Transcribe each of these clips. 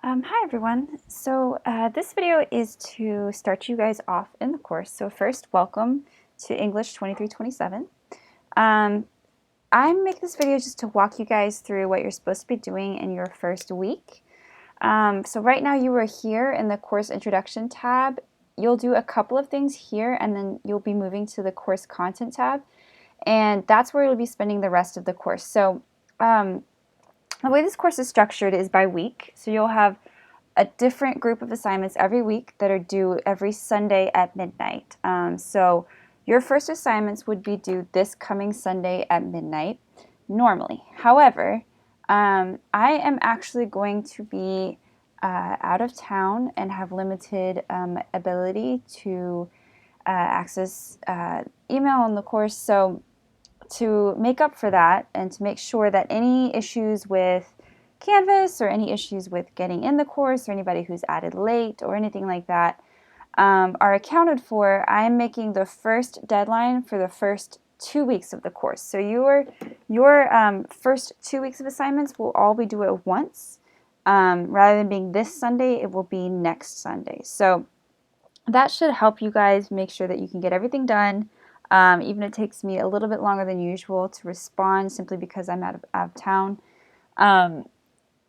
Hi everyone. So this video is to start you guys off in the course. So first, welcome to English 2327. I make this video just to walk you guys through what you're supposed to be doing in your first week. So right now you are here in the course introduction tab. You'll do a couple of things here and then you'll be moving to the course content tab. And that's where you'll be spending the rest of the course. So the way this course is structured is by week. So you'll have a different group of assignments every week that are due every Sunday at midnight. So your first assignments would be due this coming Sunday at midnight normally. However, I am actually going to be out of town and have limited ability to access email on the course. So to make up for that and to make sure that any issues with Canvas or any issues with getting in the course or anybody who's added late or anything like that are accounted for, I'm making the first deadline for the first 2 weeks of the course. So your first 2 weeks of assignments will all be due at once. Rather than being this Sunday, it will be next Sunday. So that should help you guys make sure that you can get everything done. Even it takes me a little bit longer than usual to respond simply because I'm out of town.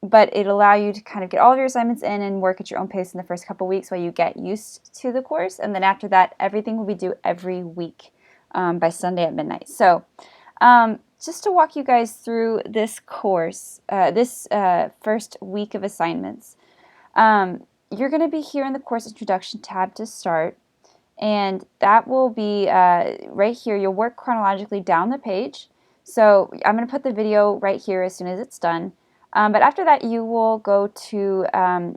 But it'll allow you to kind of get all of your assignments in and work at your own pace in the first couple weeks while you get used to the course. And then after that, everything will be due every week by Sunday at midnight. So just to walk you guys through this course, this first week of assignments, you're going to be here in the course introduction tab to start. And that will be right here. You'll work chronologically down the page. So I'm going to put the video right here as soon as it's done. But after that, you will go to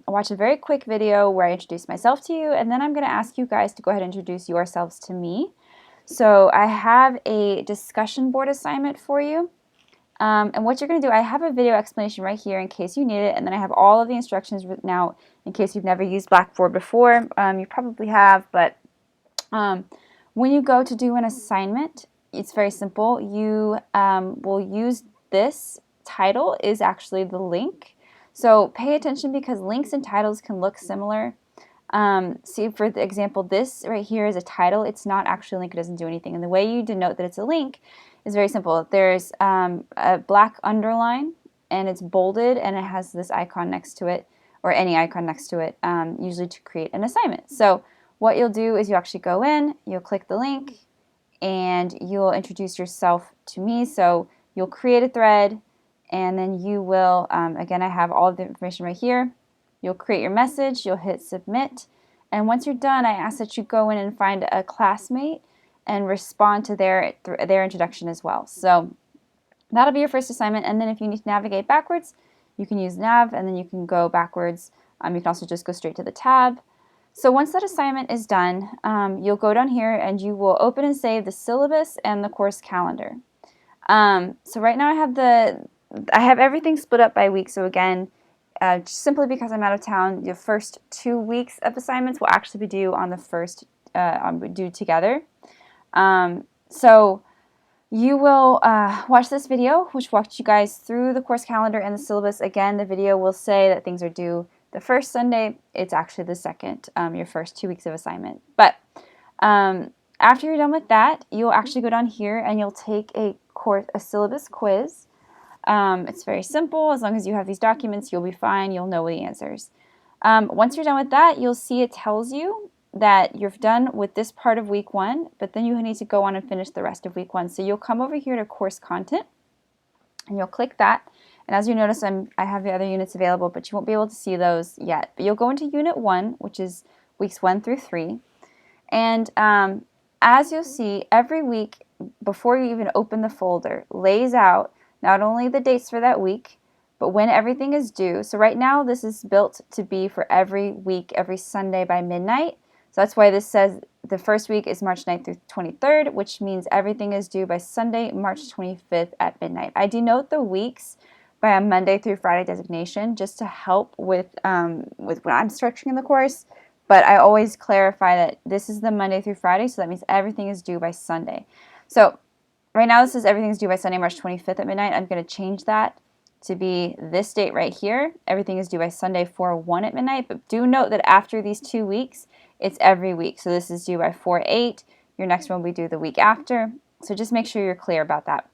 watch a very quick video where I introduce myself to you, and then I'm going to ask you guys to go ahead and introduce yourselves to me. So I have a discussion board assignment for you. And what you're going to do, I have a video explanation right here in case you need it, and then I have all of the instructions written out in case you've never used Blackboard before. You probably have, but when you go to do an assignment, it's very simple. You will use this title is actually the link. So pay attention because links and titles can look similar. See, for the example, this right here is a title. It's not actually a link. It doesn't do anything. And the way you denote that it's a link is very simple. There's a black underline, and it's bolded, and it has this icon next to it, or any icon next to it, usually to create an assignment. So what you'll do is you actually go in, you'll click the link, and you'll introduce yourself to me. So you'll create a thread, and then you will, again, I have all of the information right here. You'll create your message, you'll hit submit, and once you're done, I ask that you go in and find a classmate and respond to their introduction as well. So that'll be your first assignment, and then if you need to navigate backwards, you can use nav, and then you can go backwards. You can also just go straight to the tab. So once that assignment is done, you'll go down here and you will open and save the syllabus and the course calendar. So right now I have everything split up by week. So again, just simply because I'm out of town, the first 2 weeks of assignments will actually be due on the first, due together. So you will watch this video, which walks you guys through the course calendar and the syllabus. Again, the video will say that things are due the first Sunday. It's actually the second, your first 2 weeks of assignment. But after you're done with that, you'll actually go down here and you'll take a syllabus quiz. It's very simple. As long as you have these documents, you'll be fine. You'll know the answers. Once you're done with that, you'll see it tells you that you're done with this part of week 1, but then you need to go on and finish the rest of week 1. So you'll come over here to course content, and you'll click that. And as you notice, I have the other units available, but you won't be able to see those yet. But you'll go into Unit 1, which is weeks 1 through 3. And as you'll see, every week, before you even open the folder, lays out not only the dates for that week, but when everything is due. So right now, this is built to be for every week, every Sunday by midnight. So that's why this says the first week is March 9th through 23rd, which means everything is due by Sunday, March 25th at midnight. I denote the weeks by a Monday through Friday designation just to help with when I'm structuring the course. But I always clarify that this is the Monday through Friday, so that means everything is due by Sunday. So right now this is everything's due by Sunday, March 25th at midnight. I'm going to change that to be this date right here. Everything is due by Sunday 4/1 at midnight, but do note that after these 2 weeks, it's every week. So this is due by 4/8. Your next one will be due the week after. So just make sure you're clear about that.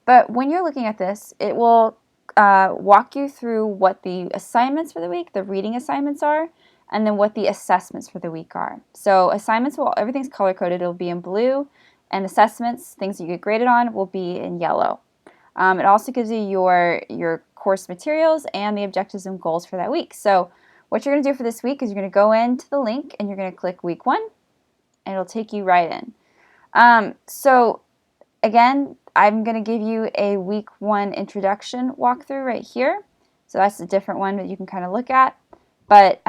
But when you're looking at this, it will walk you through what the assignments for the week, the reading assignments are, and then what the assessments for the week are. So assignments, everything's color-coded. It'll be in blue, and assessments, things that you get graded on, will be in yellow. It also gives you your course materials and the objectives and goals for that week. So what you're going to do for this week is you're going to go into the link and you're going to click week 1, and it'll take you right in. So again, I'm going to give you a week 1 introduction walkthrough right here. So that's a different one that you can kind of look at. But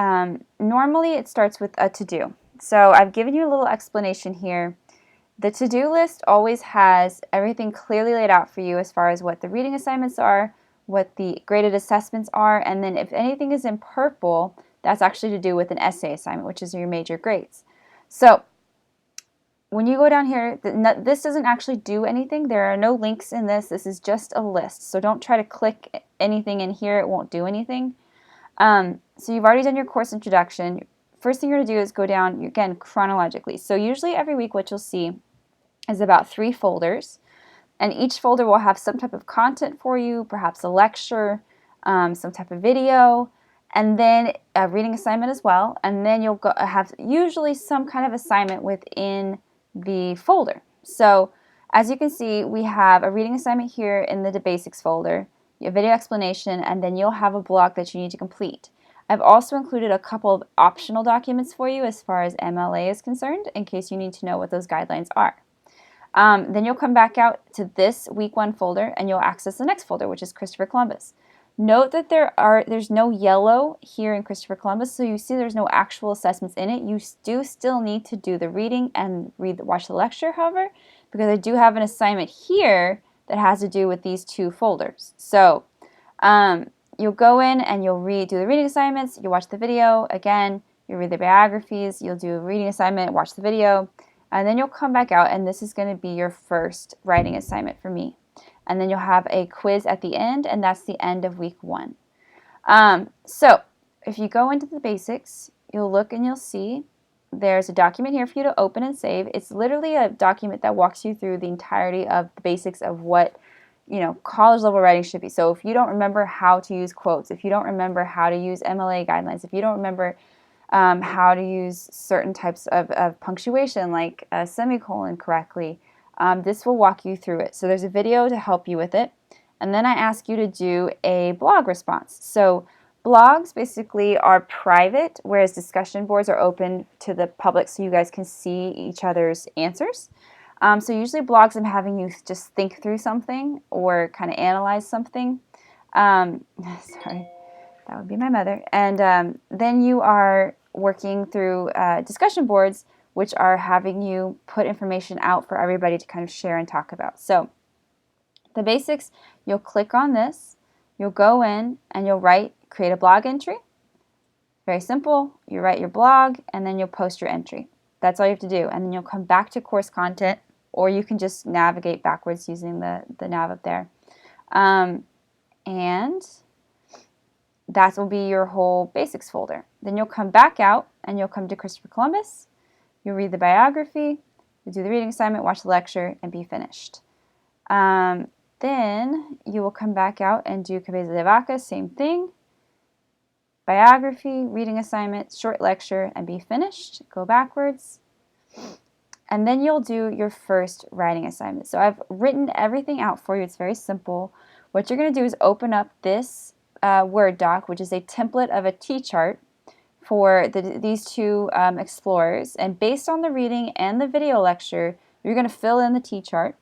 normally it starts with a to-do. So I've given you a little explanation here. The to-do list always has everything clearly laid out for you as far as what the reading assignments are, what the graded assessments are, and then if anything is in purple, that's actually to do with an essay assignment, which is your major grades. So when you go down here, this doesn't actually do anything. There are no links in this. This is just a list. So don't try to click anything in here. It won't do anything. So you've already done your course introduction. First thing you're going to do is go down, again, chronologically. So usually every week what you'll see is about 3 folders. And each folder will have some type of content for you, perhaps a lecture, some type of video, and then a reading assignment as well. And then you'll have usually some kind of assignment within the folder. So as you can see, we have a reading assignment here in the basics folder, a video explanation, and then you'll have a blog that you need to complete. I've also included a couple of optional documents for you as far as MLA is concerned, in case you need to know what those guidelines are. Then you'll come back out to this week 1 folder and you'll access the next folder, which is Christopher Columbus. Note that there's no yellow here in Christopher Columbus, so you see there's no actual assessments in it. You do still need to do the reading and watch the lecture, however, because I do have an assignment here that has to do with these 2 folders. So you'll go in and you'll do the reading assignments, you watch the video, again, you read the biographies, you'll do a reading assignment, watch the video, and then you'll come back out and this is going to be your first writing assignment for me. And then you'll have a quiz at the end, and that's the end of week 1. So if you go into the basics, you'll look and you'll see there's a document here for you to open and save. It's literally a document that walks you through the entirety of the basics of what college level writing should be. So if you don't remember how to use quotes, if you don't remember how to use MLA guidelines, if you don't remember how to use certain types of punctuation like a semicolon correctly, this will walk you through it. So there's a video to help you with it. And then I ask you to do a blog response. So blogs basically are private, whereas discussion boards are open to the public so you guys can see each other's answers. So usually blogs, I'm having you just think through something or kind of analyze something. Sorry, that would be my mother. And then you are working through discussion boards, which are having you put information out for everybody to kind of share and talk about. So the basics, you'll click on this, you'll go in and you'll create a blog entry. Very simple. You write your blog and then you'll post your entry. That's all you have to do. And then you'll come back to course content, or you can just navigate backwards using the nav up there. And that will be your whole basics folder. Then you'll come back out and you'll come to Christopher Columbus. You'll read the biography, you'll do the reading assignment, watch the lecture, and be finished. Then you will come back out and do Cabeza de Vaca, same thing. Biography, reading assignment, short lecture, and be finished. Go backwards. And then you'll do your first writing assignment. So I've written everything out for you. It's very simple. What you're going to do is open up this Word doc, which is a template of a T-chart for these 2 explorers. And based on the reading and the video lecture, you're going to fill in the T-chart.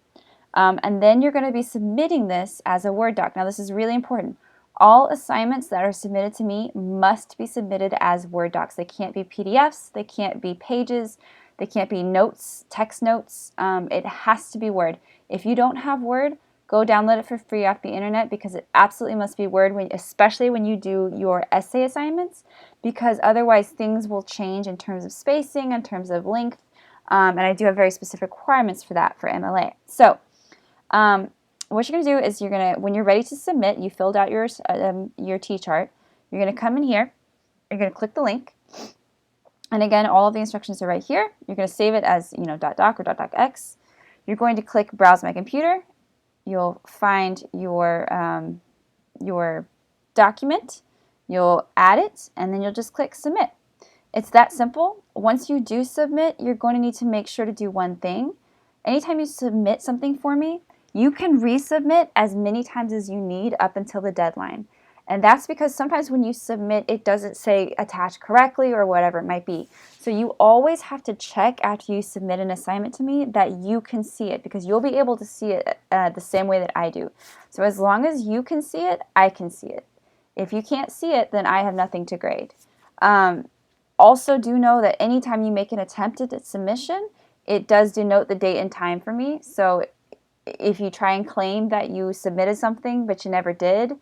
And then you're going to be submitting this as a Word doc. Now this is really important. All assignments that are submitted to me must be submitted as Word docs. They can't be PDFs, they can't be pages, they can't be notes, text notes. It has to be Word. If you don't have Word, go download it for free off the internet, because it absolutely must be Word, especially when you do your essay assignments, because otherwise things will change in terms of spacing, in terms of length, and I do have very specific requirements for that for MLA. So what you're going to do is when you're ready to submit, you filled out your T-chart, you're going to come in here, you're going to click the link, and again, all of the instructions are right here. You're going to save it as, .doc or .docx. You're going to click Browse My Computer. You'll find your document. You'll add it, and then you'll just click Submit. It's that simple. Once you do submit, you're going to need to make sure to do one thing. Anytime you submit something for me, you can resubmit as many times as you need up until the deadline. And that's because sometimes when you submit, it doesn't say attach correctly or whatever it might be. So you always have to check after you submit an assignment to me that you can see it, because you'll be able to see it the same way that I do. So as long as you can see it, I can see it. If you can't see it, then I have nothing to grade. Also, do know that anytime you make an attempt at submission, it does denote the date and time for me. So if you try and claim that you submitted something but you never did,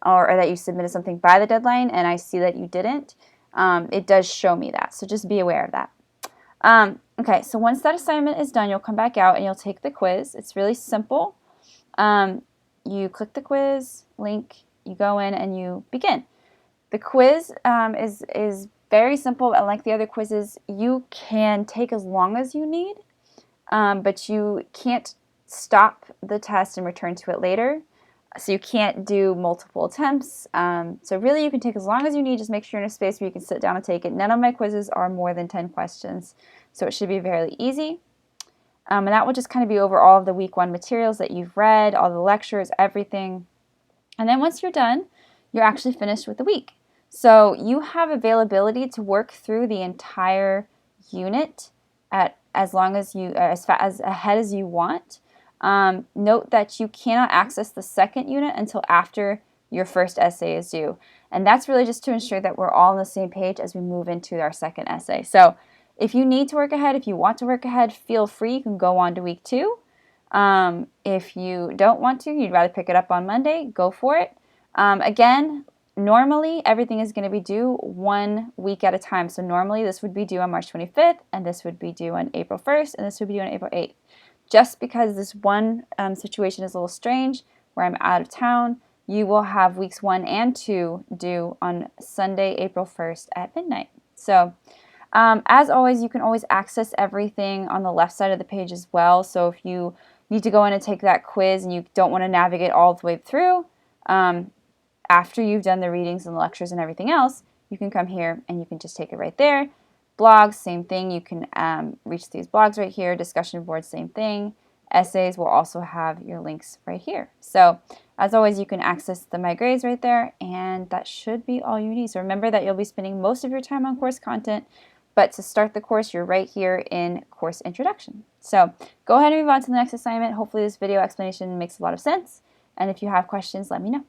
or that you submitted something by the deadline and I see that you didn't, it does show me that. So just be aware of that. Okay, so once that assignment is done, you'll come back out and you'll take the quiz. It's really simple. You click the quiz link, you go in and you begin. The quiz is very simple, and like the other quizzes, you can take as long as you need, but you can't stop the test and return to it later. So you can't do multiple attempts. So really you can take as long as you need. Just make sure you're in a space where you can sit down and take it. None of my quizzes are more than 10 questions, so it should be fairly easy. And that will just kind of be over all of the week 1 materials that you've read, all the lectures, everything. And then once you're done, you're actually finished with the week. So you have availability to work through the entire unit at as ahead as you want. Note that you cannot access the second unit until after your first essay is due. And that's really just to ensure that we're all on the same page as we move into our second essay. So if you need to work ahead, if you want to work ahead, feel free. You can go on to week 2. If you don't want to, you'd rather pick it up on Monday, go for it. Again, normally everything is going to be due 1 week at a time. So normally this would be due on March 25th, and this would be due on April 1st, and this would be due on April 8th. Just because this one situation is a little strange, where I'm out of town, you will have weeks 1 and 2 due on Sunday, April 1st at midnight. So as always, you can always access everything on the left side of the page as well. So if you need to go in and take that quiz and you don't want to navigate all the way through, after you've done the readings and the lectures and everything else, you can come here and you can just take it right there. Blogs, same thing. You can reach these blogs right here. Discussion boards, same thing. Essays will also have your links right here. So as always, you can access the My Grades right there, and that should be all you need. So remember that you'll be spending most of your time on course content, but to start the course, you're right here in Course Introduction. So go ahead and move on to the next assignment. Hopefully this video explanation makes a lot of sense, and if you have questions, let me know.